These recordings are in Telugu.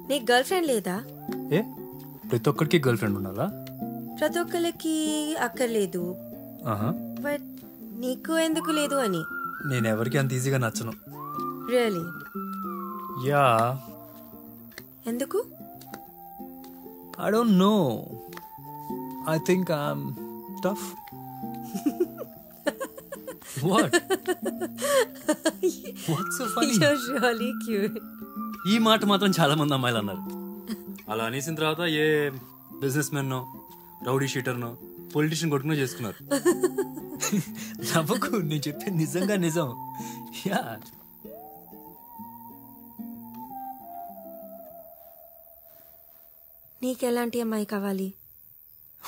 నీకు గర్ల్ ఫ్రెండ్ లేదా? ఏ ప్రతి ఒక్కరికి గర్ల్ ఫ్రెండ్ ఉండాలా? ప్రతి ఒక్కరికి అక్కర్లేదు, బట్ నీకు ఎందుకు లేదు అని. నేను ఎవరికి అంత ఈజీగా నచ్చను. రియలీ? యా. ఎందుకు? I don't know. I think I'm tough. What? What's so funny? You're really cute. ఈ మాట మాత్రం చాలా మంది అమ్మాయిలు అన్నారు. అలా అనేసిన తర్వాత ఏ బిజినెస్ మెన్ రౌడీ షీటర్నో పొలిటీషియన్ కొట్టుకునో చేసుకున్నారు. నవ్వకు, నేను చెప్పేది నిజంగా నిజం. యా. నీకెలాంటి అమ్మాయి కావాలి?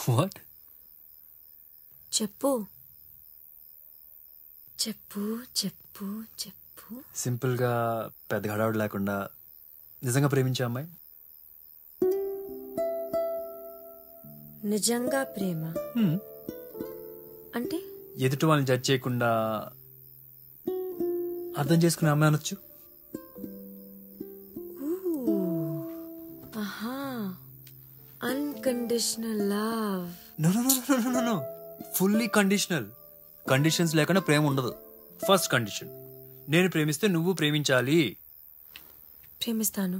వాట్? చెప్పు చెప్పు చెప్పు చెప్పు. సింపుల్ గా పెద్ద హడావుడు లేకుండా నిజంగా ప్రేమించే అమ్మాయి. నిజంగా ప్రేమ అంటే ఎదుటి వాళ్ళని జడ్జ్ చేయకుండా అర్థం చేసుకునే అమ్మాయి అనొచ్చు. Unconditional love. No no no no no no, fully conditional. Conditions లేకుండా ప్రేమ ఉండదు. ఫస్ట్ కండిషన్, నేను ప్రేమిస్తే నువ్వు ప్రేమించాలి. ప్రేమిస్తాను.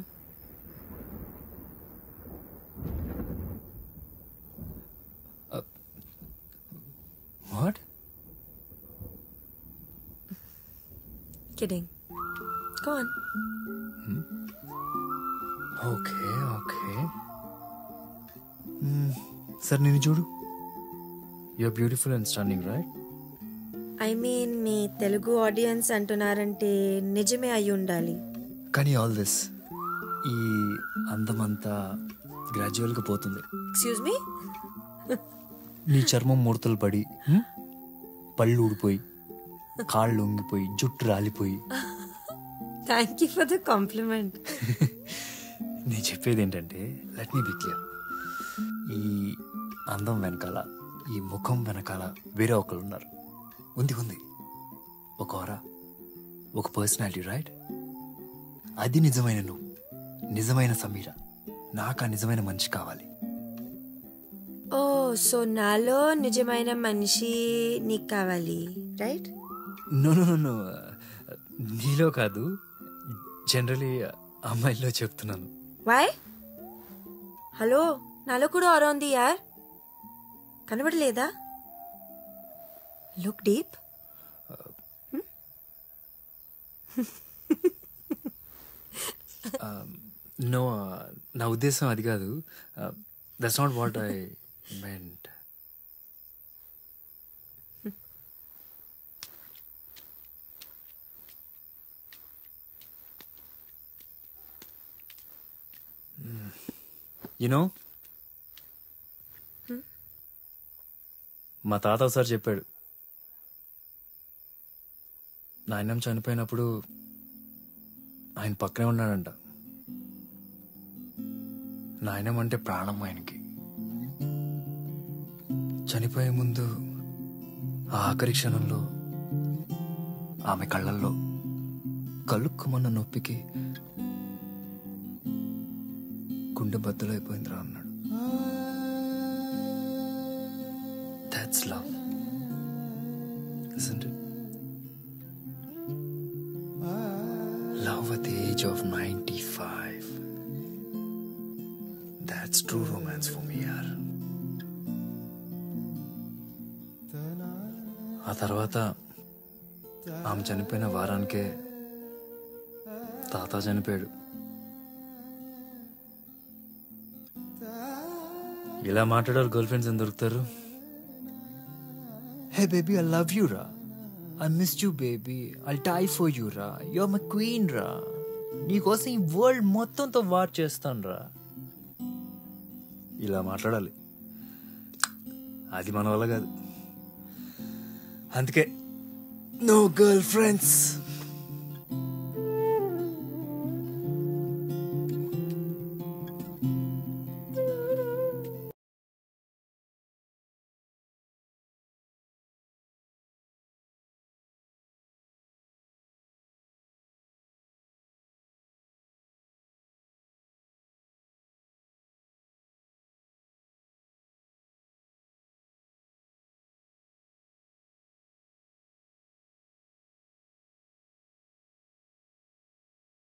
What? Kidding. Go on. Okay okay. సరే నేను చూడు. You are beautiful and stunning, right? I mean మీ తెలుగు ఆడియన్స్ అంటున్నారంటే నిజమే అయి ఉండాలి. కానీ ఆల్ దిస్, ఈ అందమంతా గ్రాడ్యువల్గా పోతుంది. Excuse me? నీ చర్మం ముడతలు పడి, పళ్ళు ఊడిపోయి, కాళ్ళు ఉంగిపోయి, జుట్టు రాలిపోయి. Thank you for the compliment. నేను చెప్పేది ఏంటంటే, లెట్ మీ బి క్లియర్. ఈ అందం వెనకాల, ఈ ముఖం వెనకాల వేరే ఒకరు ఉన్నారు. ఉంది ఒక ఆరా, ఒక పర్సనాలిటీ, రైట్? అది నిజమైన నువ్వు, నిజమైన సమీర. నాకు ఆ నిజమైన మనిషి కావాలి. ఓ, సో నాలో నిజమైన మనిషి నీకు కావాలి, right? No no no no, నీలో కాదు, జనరలీ అమ్మాయిలో చెప్తున్నాను. వై? హలో, నాలో కూడా ఆరా ఉంది యార్, కనబడలేదా? Look deep. నో, నా ఉద్దేశం అది కాదు. That's not what I meant. You know, మా తాత ఒకసారి చెప్పాడు, నాయనమ్మ చనిపోయినప్పుడు ఆయన పక్కనే ఉన్నాడంట. నాయనమ్మ అంటే ప్రాణం ఆయనకి. చనిపోయే ముందు ఆ ఆఖరి క్షణంలో ఆమె కళ్ళల్లో కలుక్కుమన్న నొప్పికి గుండె బద్దలైపోయిందిరా అన్నాడు. That's love, isn't it? Love at the age of 95. That's true romance for me, yaar. ఆ తర్వాత ఆమె చనిపోయిన వారానికే తాత చనిపోయాడు. ఇలా మాట్లాడారు గర్ల్ ఫ్రెండ్స్ ఏం దొరుకుతారు? Hey baby, I love you ra. I missed you baby. I'll die for you ra. You're my queen ra. నీకోసం ఈ వరల్డ్ మొత్తంతో వార్ చేస్తాను రా. ఇలా మాట్లాడాలి. అది మన వల్ల కాదు. అందుకే నో గర్ల్ ఫ్రెండ్స్.